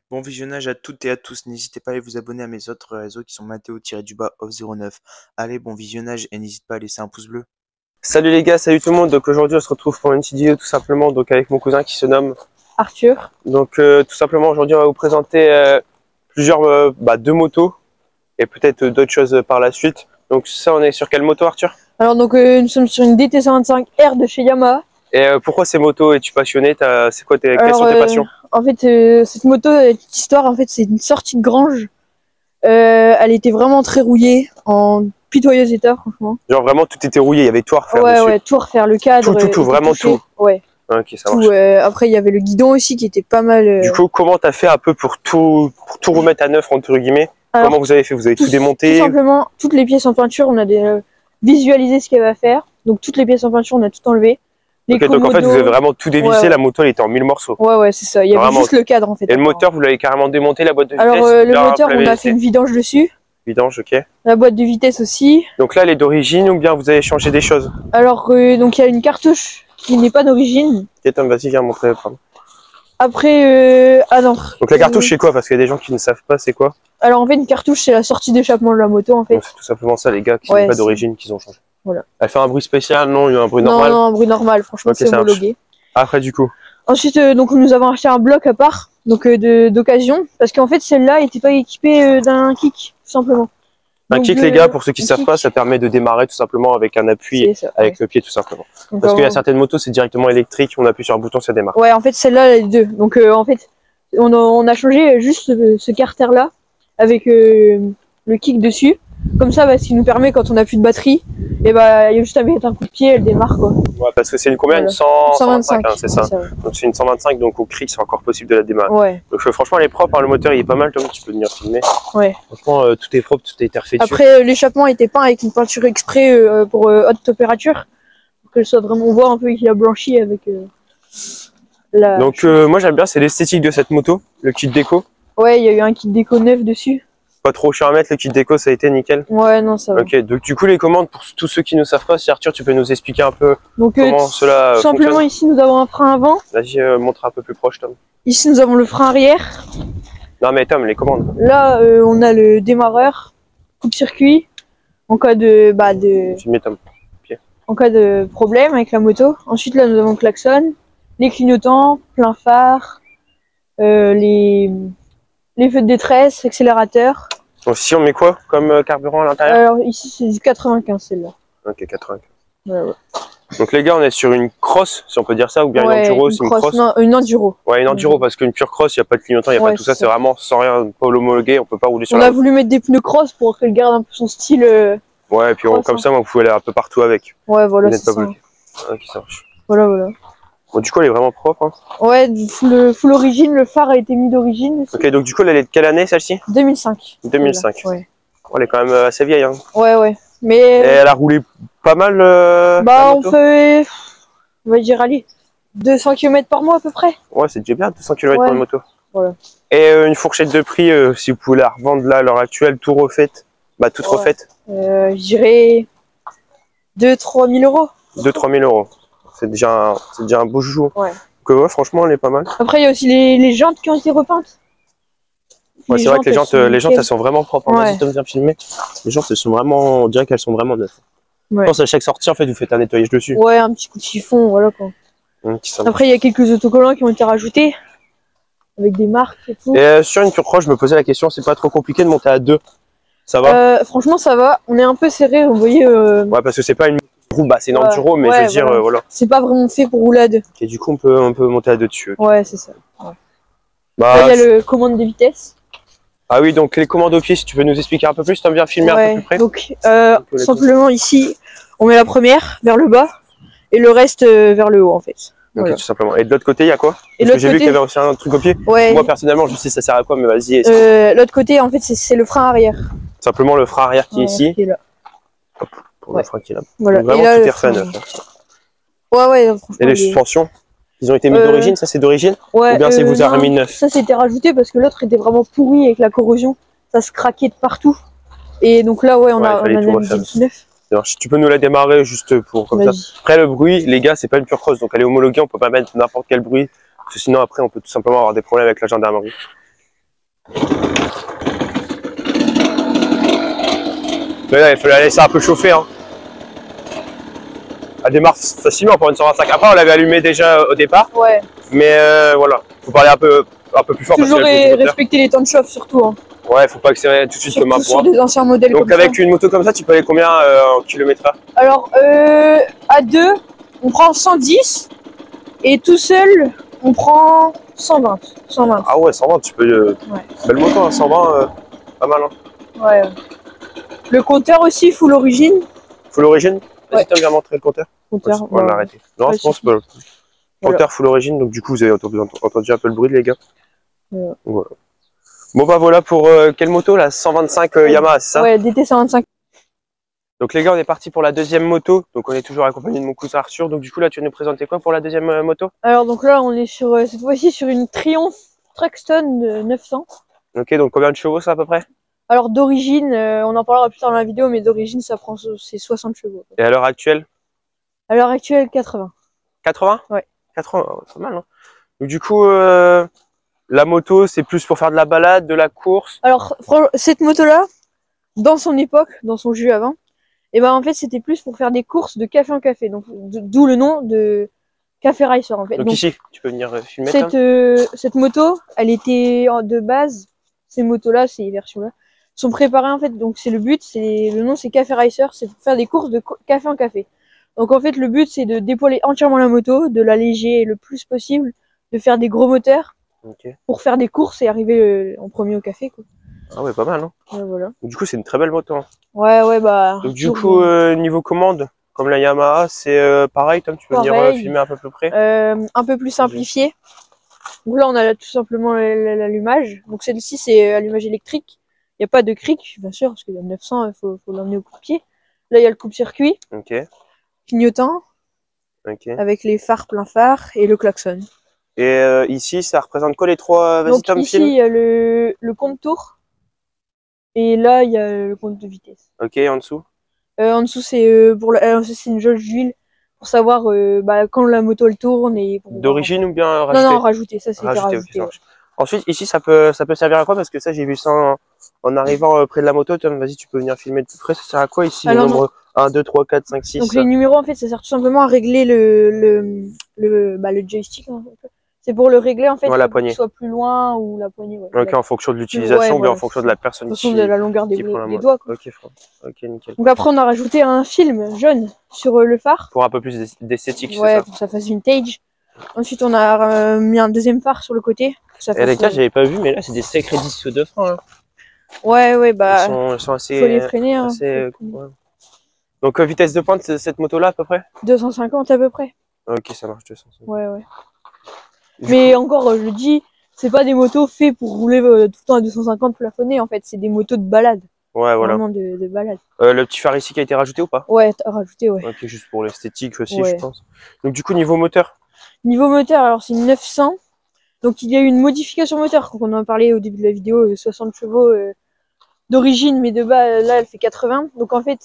Bon visionnage à toutes et à tous, n'hésitez pas à aller vous abonner à mes autres réseaux qui sont Matteo-off09. Allez, bon visionnage et n'hésite pas à laisser un pouce bleu. Salut les gars, salut tout le monde. Donc aujourd'hui on se retrouve pour une petite vidéo tout simplement donc avec mon cousin qui se nomme Arthur. Donc tout simplement aujourd'hui on va vous présenter deux motos et peut-être d'autres choses par la suite. Donc ça, on est sur quelle moto, Arthur? Alors donc nous sommes sur une DT125R de chez Yamaha. Et pourquoi ces motos? Es-tu passionné? C'est quoi quelles sont tes passions? En fait cette moto, cette histoire, en fait c'est une sortie de grange. Elle était vraiment très rouillée, en pitoyeux état franchement. Genre vraiment tout était rouillé, il y avait tout à refaire ouais, dessus. Ouais, tout refaire, le cadre. Tout, vraiment tout. Ouais. Ok, ça tout, marche. après il y avait le guidon aussi qui était pas mal. Du coup, comment t'as fait un peu pour tout remettre à neuf entre guillemets? Alors, comment vous avez fait? Vous avez tout démonté? Tout simplement, toutes les pièces en peinture, on a visualisé ce qu'elle va faire. Donc toutes les pièces en peinture, on a tout enlevé. Ok, donc en fait vous avez vraiment tout dévissé, la moto elle était en 1000 morceaux. Ouais, c'est ça, il y avait juste le cadre en fait. Et le moteur, vous l'avez carrément démonté, la boîte de vitesse? Alors le moteur, on a fait une vidange dessus. Vidange, ok. La boîte de vitesse aussi. Donc là elle est d'origine ou bien vous avez changé des choses? Alors donc il y a une cartouche qui n'est pas d'origine. Ok, Tom, vas-y, viens montrer. Après, ah non. Donc la cartouche c'est quoi? Parce qu'il y a des gens qui ne savent pas c'est quoi. Alors en fait une cartouche c'est la sortie d'échappement de la moto en fait. C'est tout simplement ça les gars qui sont pas d'origine qu'ils ont changé. Voilà. Elle fait un bruit spécial? Non, il y a un bruit normal? Non, un bruit normal, franchement c'est homologué. Après du coup. Ensuite donc nous avons acheté un bloc à part, donc d'occasion, parce qu'en fait celle-là n'était pas équipée d'un kick, tout simplement. Un kick les gars, pour ceux qui savent pas, ça permet de démarrer tout simplement avec un appui avec le pied tout simplement. Donc, parce qu'il y a certaines motos c'est directement électrique, on appuie sur un bouton ça démarre. Ouais, en fait celle-là les deux. Donc en fait on a changé juste ce carter là avec le kick dessus. Comme ça, ce qui nous permet quand on n'a plus de batterie, et bah il y a juste à mettre un coup de pied, elle démarre quoi. Ouais, parce que c'est une combien? Une 125 hein, c'est ça. Donc c'est une 125, donc au cric c'est encore possible de la démarrer. Ouais. Donc franchement elle est propre, hein, le moteur il est pas mal, Tom, tu peux venir filmer. Ouais. Franchement tout est propre, tout a été refait dessus. Après l'échappement était peint avec une peinture exprès pour haute température, pour qu'elle soit vraiment, on voit un peu qu'il a blanchi avec la... Donc moi j'aime bien, c'est l'esthétique de cette moto, le kit déco. Ouais, il y a eu un kit déco neuf dessus. Pas trop cher à mettre, le kit déco ça a été nickel. Ouais, non, ça va. Ok, donc du coup les commandes, pour tous ceux qui ne savent pas, si Arthur tu peux nous expliquer un peu donc, comment cela tout simplement fonctionne. Ici nous avons un frein avant. Vas-y, montre un peu plus proche Tom. Ici nous avons le frein arrière. Non mais Tom, les commandes. Là on a le démarreur, coupe-circuit, en cas de... Tom. En cas de problème avec la moto. Ensuite là nous avons le klaxon, les clignotants, plein phare, les feux de détresse, accélérateur. Donc si on met quoi comme carburant à l'intérieur? Alors ici c'est du 95 celle-là. Ok, 95. Ouais. Donc les gars on est sur une cross, si on peut dire ça, ou bien une enduro, c'est une cross? Non, une enduro. Ouais, une enduro, parce qu'une pure cross, il n'y a pas de clignotant, il n'y a pas tout ça, c'est vraiment sans rien, pas l'homologuer, on peut pas rouler sur On a voulu mettre des pneus cross pour qu'elle garde un peu son style. Ouais, et puis comme ça, vous pouvez aller un peu partout avec. Ouais, voilà, c'est ça. Ok, ça marche. Voilà. Bon, du coup, elle est vraiment propre. Hein. Ouais, full origine, le phare a été mis d'origine. Ok, donc du coup, elle est de quelle année celle-ci? 2005. 2005. Ouais. Oh, elle est quand même assez vieille. Hein. Ouais. Mais... Et elle a roulé pas mal on fait, on va dire, allez, 200 km par mois à peu près. Ouais, c'est déjà bien, 200 km pour une moto. Voilà. Et une fourchette de prix, si vous pouvez la revendre là à l'heure actuelle, tout refaite, toute refaite. Je dirais 2-3 000 euros. 2-3 000 euros. C'est déjà un beau joujou. Ouais. Donc, ouais, franchement, elle est pas mal. Après, il y a aussi les jantes qui ont été repeintes. Ouais, c'est vrai que les jantes, elles sont vraiment propres. Ouais. Vas-y, Tom, viens filmer. Les jantes, elles sont vraiment, on dirait qu'elles sont vraiment neuves. Ouais. Je pense à chaque sortie, en fait, vous faites un nettoyage dessus. Ouais, un petit coup de chiffon, voilà quoi. Après, il y a quelques autocollants qui ont été rajoutés avec des marques et tout. Et sur une pure cross, je me posais la question, c'est pas trop compliqué de monter à 2? Ça va? Franchement, ça va. On est un peu serré, vous voyez. Ouais, parce que c'est pas une roue, c'est une enduro, mais je veux dire, voilà. C'est pas vraiment fait pour roulade. Et du coup, on peut monter à 2 dessus. Okay. Ouais, c'est ça. Ouais. Là, il y a le commande des vitesses. Ah oui, donc les commandes au pied, si tu peux nous expliquer un peu plus, Tom, viens filmer un peu plus près. Donc, simplement ici, on met la première vers le bas et le reste vers le haut en fait. Ok, tout simplement. Et de l'autre côté, il y a quoi? Parce que j'ai vu qu'il y avait aussi un truc au pied. Ouais. Moi, personnellement, je sais ça sert à quoi, mais vas-y. L'autre côté, en fait, c'est le frein arrière. Simplement le frein arrière qui est ici. Qui est là. Hop, pour le frein qui est là. Voilà. Donc, vraiment, tout est refait à neuf. Ouais, franchement. Et les suspensions, ils ont été mis d'origine, ça c'est d'origine? Ouais. Ou bien c'est vous a remis neuf? Ça, c'était rajouté parce que l'autre était vraiment pourri avec la corrosion. Ça se craquait de partout. Et donc là, on a mis du neuf. Alors, tu peux nous la démarrer juste pour comme ça. Après le bruit, les gars, c'est pas une pure cross, donc elle est homologuée, on peut pas mettre n'importe quel bruit, parce que sinon après on peut tout simplement avoir des problèmes avec la gendarmerie. Mais là, il faut la laisser un peu chauffer. Hein. Elle démarre facilement pour une 125. Après, on l'avait allumé déjà au départ. Ouais. Mais voilà, faut parler un peu plus fort. Toujours respecter les temps de chauffe surtout. Hein. Ouais, faut pas accélérer tout de suite comme un sur des anciens modèles. Donc comme avec ça. une moto comme ça, tu peux aller combien en kilomètre/heure? Alors, à deux, on prend 110. Et tout seul, on prend 120. 120. Ah ouais, 120, tu peux... Ouais. Belle moto, hein, 120, pas mal. Hein. Ouais. Le compteur aussi, full origine. Full origine? Vas-y, Ouais. Tom, viens montrer le compteur. Compteur, On va l'arrêter. Non, ouais, je pense pas. Compteur full origine, donc du coup, vous avez entendu un peu le bruit, les gars. Ouais. Voilà. Bon bah voilà pour quelle moto, la 125 Yamaha, c'est ça? Ouais, DT 125. Donc les gars, on est parti pour la deuxième moto. Donc on est toujours accompagné de mon cousin Arthur. Donc du coup là, tu vas nous présenter quoi pour la deuxième moto? Alors donc là, on est sur cette fois-ci sur une Triumph Truxton 900. Ok, donc combien de chevaux ça à peu près? Alors d'origine, on en parlera plus tard dans la vidéo, mais d'origine, ça prend c'est 60 chevaux. Et à l'heure actuelle? À l'heure actuelle, 80. 80? Ouais. 80, c'est pas mal. Hein. Donc du coup, la moto, c'est plus pour faire de la balade, de la course. Alors cette moto-là, dans son époque, dans son jus avant, et ben en fait c'était plus pour faire des courses de café en café, donc d'où le nom de Café Racer en fait. Donc ici, tu peux venir filmer. Cette moto, elle était de base, ces motos-là, ces versions-là, sont préparées en fait, donc c'est le but, le nom c'est Café Racer, c'est pour faire des courses de café en café. Donc en fait le but c'est de dépoiler entièrement la moto, de l'alléger le plus possible, de faire des gros moteurs pour faire des courses et arriver en premier au café quoi. Ah ouais, pas mal, hein. Ouais, voilà. Donc, du coup, c'est une très belle moto. Hein. Ouais, bah. Donc, du coup, niveau commande, comme la Yamaha, c'est pareil, Tom, tu peux venir filmer un peu plus près. Un peu plus simplifié. Donc là, on a tout simplement l'allumage. Donc celle-ci, c'est allumage électrique. Il n'y a pas de cric, bien sûr, parce qu'il y a 900, il faut l'emmener au coupe-pied. Là, il y a le coupe-circuit. Ok. Clignotant. Ok. Avec les phares plein phare et le klaxon. Et ici, ça représente quoi les trois? Vas-y, Tom, ici, il y a le compte-tour. Et là, il y a le compte de vitesse. Ok, en dessous? En dessous, c'est c'est une jauge d'huile pour savoir quand la moto elle tourne et d'origine ou bien rajouté? Non, rajouté, ça c'est rajouté. Okay, ensuite, ici, ça peut servir à quoi? Parce que ça, j'ai vu ça en arrivant près de la moto. Tom, vas-y, tu peux venir filmer de plus près. Ça sert à quoi ici? Alors, le nombre 1, 2, 3, 4, 5, 6. Donc les numéros, en fait, ça sert tout simplement à régler le joystick. Hein. C'est pour le régler en fait, ouais, pour qu'il soit plus loin ou la poignée. Ouais, ok, en fonction de l'utilisation ou bien en fonction de la personne en fonction de la longueur des doigts. Quoi. Ok, nickel. Donc après, on a rajouté un film jaune sur le phare. Pour un peu plus d'esthétique, ouais, c'est ça. Pour que ça fasse vintage. Ensuite, on a mis un deuxième phare sur le côté. Et les gars, j'avais pas vu, mais là, c'est des sacrés disques de frein. Hein. Ouais, bah. Ils sont assez. Faut les freiner. Hein, ouais. Donc, vitesse de pointe, cette moto-là, à peu près? 250 à peu près. Ok, ça marche, 250. Ouais. Mais encore, je le dis, c'est pas des motos faites pour rouler tout le temps à 250 plafonnés, en fait. C'est des motos de balade. Ouais, voilà. Vraiment de balade. Le petit phare ici qui a été rajouté ou pas? Ouais, rajouté, ouais. Ok, juste pour l'esthétique aussi, je pense. Donc, du coup, niveau moteur? Niveau moteur, alors c'est une 900. Donc, il y a eu une modification moteur. Quand on en parlait au début de la vidéo, 60 chevaux d'origine, mais de bas, là, elle fait 80. Donc, en fait,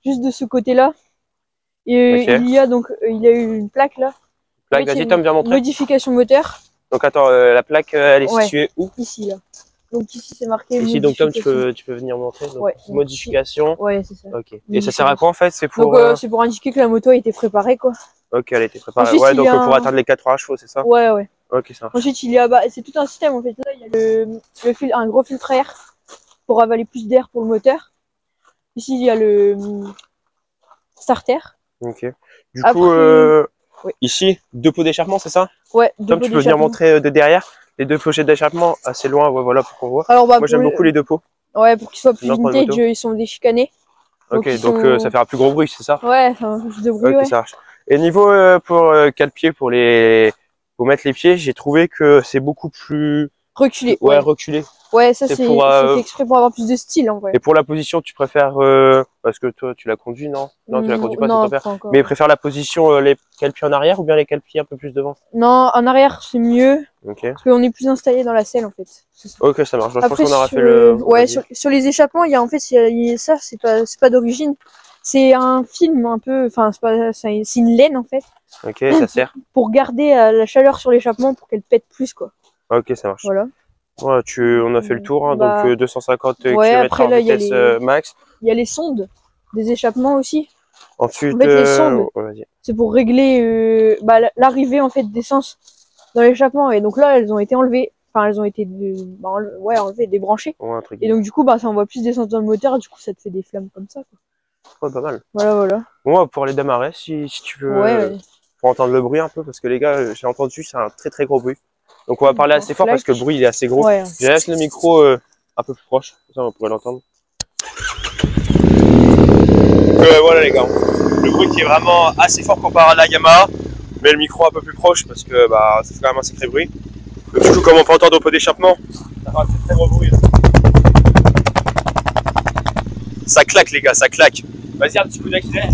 juste de ce côté-là, il y a eu une plaque là. Plaque, vas-y, Tom, viens montrer. Modification moteur. Donc, attends, la plaque, elle est située où? Ici, là. Donc, ici, c'est marqué. Ici, donc, Tom, tu peux venir montrer. Donc, modification. Ouais, c'est ça. Ok. Et ça sert à quoi en fait? C'est pour. Donc, c'est pour indiquer que la moto a été préparée, quoi. Ok, elle a été préparée. Ensuite, ouais, donc pour atteindre les 80 chevaux, c'est ça? Ouais. Ok, ça marche. Ensuite, il y a, c'est tout un système en fait. Là, il y a un gros filtre à air pour avaler plus d'air pour le moteur. Ici, il y a le starter. Ok. Du coup, ici, 2 pots d'échappement, c'est ça? Ouais. Tom, tu peux venir montrer de derrière les 2 pochettes d'échappement assez loin, ouais, voilà, pour qu'on voit. Alors, moi, j'aime beaucoup les 2 pots. Ouais, pour qu'ils soient plus vintage, ils sont déchicanés. Ok, donc ça fait un plus gros bruit, c'est ça? Ouais, ça fait un peu plus de bruit. Ok, ça marche. Et niveau pour 4 pieds, pour mettre les pieds, j'ai trouvé que c'est beaucoup plus reculé. Ouais, reculé. Ouais, ça c'est fait exprès pour avoir plus de style en vrai. Et pour la position, tu préfères parce que toi tu l'as conduit, non? Non, tu l'as conduit pas, c'est ton père. Mais préfère la position les cale-pieds en arrière ou bien les cale-pieds un peu plus devant? Non, en arrière c'est mieux. Ok. Parce qu'on est plus installé dans la selle en fait. Ok, ça marche. Après, je pense qu'on aura fait le. Ouais, sur les échappements, il y a en fait ça, c'est pas d'origine. C'est un film un peu, enfin c'est une laine en fait. Ok, ça sert. Pour garder la chaleur sur l'échappement pour qu'elle pète plus quoi. Ok, ça marche. Voilà. Ouais, on a fait le tour, hein, Bah, donc 250 ouais, km après, en là, il y a vitesse les- max. Il y a les sondes des échappements aussi. Ensuite, En fait, les sondes, ouais, vas-y. c'est pour régler l'arrivée en fait d'essence dans l'échappement. Et donc là, elles ont été enlevées. Enfin, elles ont été enlevées, débranchées. Ouais, entre Et guillemets. donc du coup, bah, ça envoie plus d'essence dans le moteur. Du coup, ça te fait des flammes comme ça, quoi. Ouais, pas mal. Voilà, voilà. Bon, on va pouvoir les démarrer si tu veux, Ouais. pour entendre le bruit un peu, parce que les gars, j'ai entendu, c'est un très très gros bruit. Donc on va parler assez fort parce que le bruit il est assez gros. Ouais. Je laisse le micro un peu plus proche, comme ça on pourrait l'entendre. Voilà les gars, le bruit qui est vraiment assez fort comparé à la Yamaha, mais le micro un peu plus proche parce que bah, ça fait quand même un sacré bruit. Et du coup, comme on peut entendre au pot d'échappement, ça fait un très très gros bruit. Ça claque les gars, ça claque. Vas-y, un petit coup d'accélère.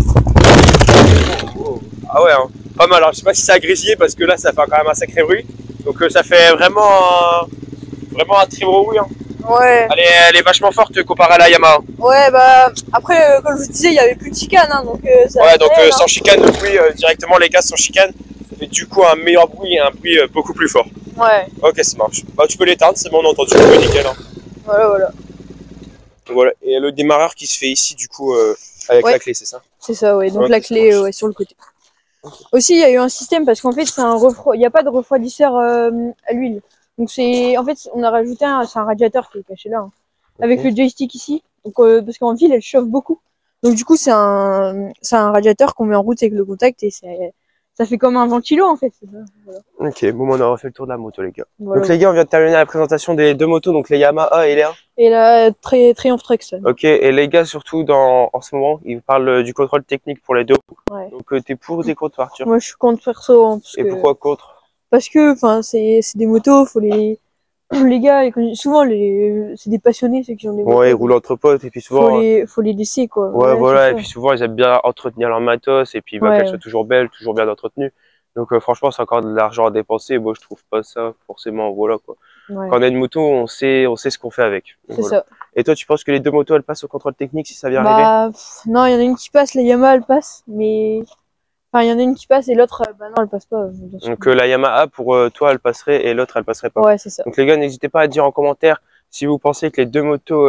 Ah ouais, hein. Pas mal. Alors, je sais pas si ça a grésillé parce que là ça fait quand même un sacré bruit. Donc ça fait vraiment un très gros bruit. Hein. Ouais. Elle est vachement forte comparée à la Yamaha. Ouais, bah après, comme je vous disais, il y avait plus de chicane, hein, donc ça. Ouais, donc sans chicane, le bruit directement les gars sans chicane, ça fait du coup un meilleur bruit et un bruit beaucoup plus fort. Ouais. Ok, ça marche. Bah tu peux l'éteindre, c'est bon, on a entendu le bruit nickel. Hein. Voilà, voilà. Voilà. Et le démarreur qui se fait ici du coup avec la clé, c'est ça? C'est ça, ouais. Donc Ok, la ça clé, marche. ouais, sur le côté. Aussi, il y a eu un système parce qu'en fait, il n'y a pas de refroidisseur à l'huile. Donc en fait, on a rajouté c'est un radiateur qui est caché là, hein, avec le joystick ici. Donc parce qu'en ville, elle chauffe beaucoup. Donc du coup, c'est un radiateur qu'on met en route avec le contact et ça fait comme un ventilo en fait. C'est ça, voilà. Ok, bon, on a refait le tour de la moto les gars. Voilà. Donc les gars, on vient de terminer la présentation des deux motos, donc les Yamaha et les 1. Et la Triumph Truxton. Ok, et les gars, surtout en ce moment, ils parlent du contrôle technique pour les deux. Ouais. Donc t'es pour ou t'es contre Arthur? Moi, je suis contre perso. Hein, Et pourquoi contre? Parce que, enfin, c'est des motos, faut les gars, souvent c'est des passionnés ceux qui ont des motos. Ouais, ils roulent entre potes et puis souvent. Faut les laisser quoi. Ouais, voilà, et ça. puis souvent ils aiment bien entretenir leur matos et puis Ouais. qu'elles soient toujours belles, toujours bien entretenues. Donc franchement, c'est encore de l'argent à dépenser. Moi, je trouve pas ça forcément, voilà quoi. Ouais. Quand on a une moto, on sait ce qu'on fait avec. Donc, C'est voilà. ça. Et toi, tu penses que les deux motos, elles passent au contrôle technique si ça vient arriver? Bah, non, il y en a une qui passe, la Yamaha elle passe, mais enfin il y en a une qui passe et l'autre, bah non, elle passe pas. Donc la Yamaha, pour toi, elle passerait et l'autre, elle passerait pas. Ouais, c'est ça. Donc les gars, n'hésitez pas à dire en commentaire si vous pensez que les deux motos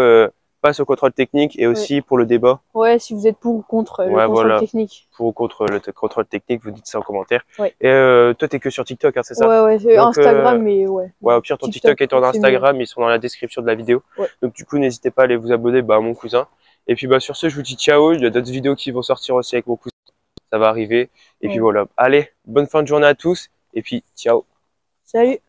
passent au contrôle technique et aussi pour le débat. Ouais, si vous êtes pour ou contre le Ouais, contrôle voilà. technique. Pour ou contre le contrôle technique, vous dites ça en commentaire. Ouais. Et toi, t'es que sur TikTok, hein, c'est ça? Ouais, c'est Donc, Instagram, mais ouais. Ouais, au pire, ton TikTok et ton Instagram, ils sont dans la description de la vidéo. Ouais. Donc du coup, n'hésitez pas à aller vous abonner à mon cousin. Et puis sur ce, je vous dis ciao. Il y a d'autres vidéos qui vont sortir aussi avec mon cousin. Ça va arriver. Et puis voilà. Allez, bonne fin de journée à tous. Et puis ciao. Salut.